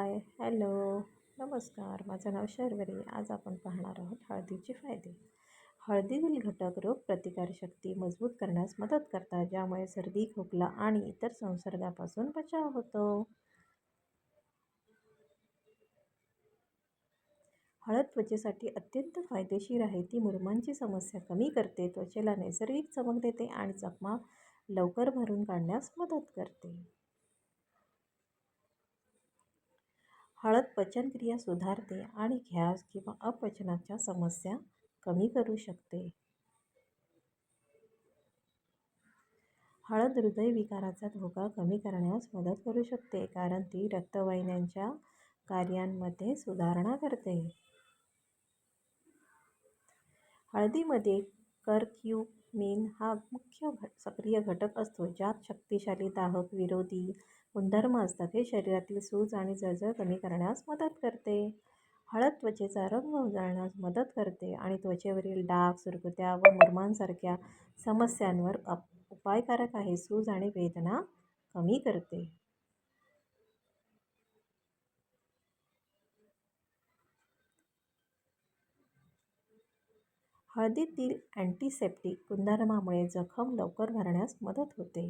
Hello, नमस्कार. माझं नाव शर्वरी. आज आपण पाहणार आहोत हळदीचे फायदे. हळदीतील घटक रोगप्रतिकारशक्ती मजबूत करण्यास मदत करतात, ज्यामुळे सर्दी, खोकला आणि इतर संसर्गापासून बचाव होतो. हळद त्वचेसाठी अत्यंत फायदेशीर आहे. ती मुरुमांची समस्या कमी करते, त्वचेला नैसर्गिक चमक देते आणि जखमा लवकर भरून काढण्यास मदत करते. हळद पचनक्रिया सुधारते आणि गॅस किंवा अपचनाच्या समस्या कमी करू शकते. हळद हृदयविकाराचा धोका कमी करण्यास मदत करू शकते, कारण ती रक्तवाहिन्यांच्या कार्यांमध्ये सुधारणा करते. हळदीमध्ये करक्यूमिन हा मुख्य सक्रिय घटक असतो, ज्यात शक्तिशाली दाहक विरोधी गुणधर्म असतात. हे शरीरातील सूज आणि जळजळ कमी करण्यास मदत करते. हळद त्वचेचा रंग उजळण्यास मदत करते आणि त्वचेवरील डाग, सुरकुत्या व मुरुमांसारख्या समस्यांवर उपायकारक आहे. सूज आणि वेदना कमी करते. हळदीतील अँटिसेप्टिक गुणधर्मामुळे जखम लवकर भरण्यास मदत होते.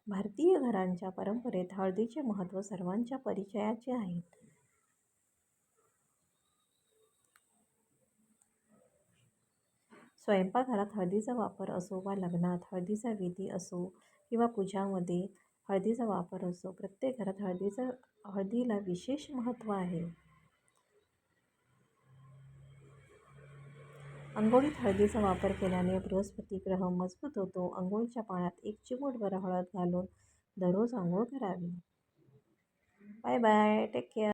भारतीय घरांच्या परंपरेत हळदीचे महत्त्व सर्वांच्या परिचयाचे आहे. स्वयंपाकघरात हळदीचा वापर असो वा लग्नात हळदीचा विधी असो किंवा पूजामध्ये हळदीचा वापर असो, प्रत्येक घरात हळदीला विशेष महत्त्व आहे. अंघोळीत हळदीचा वापर केल्याने बृहस्पती ग्रह मजबूत होतो. अंघोळीच्या पाण्यात 1 चिमूटभर हळद घालून दररोज अंघोळ करावी. Bye bye. Take care.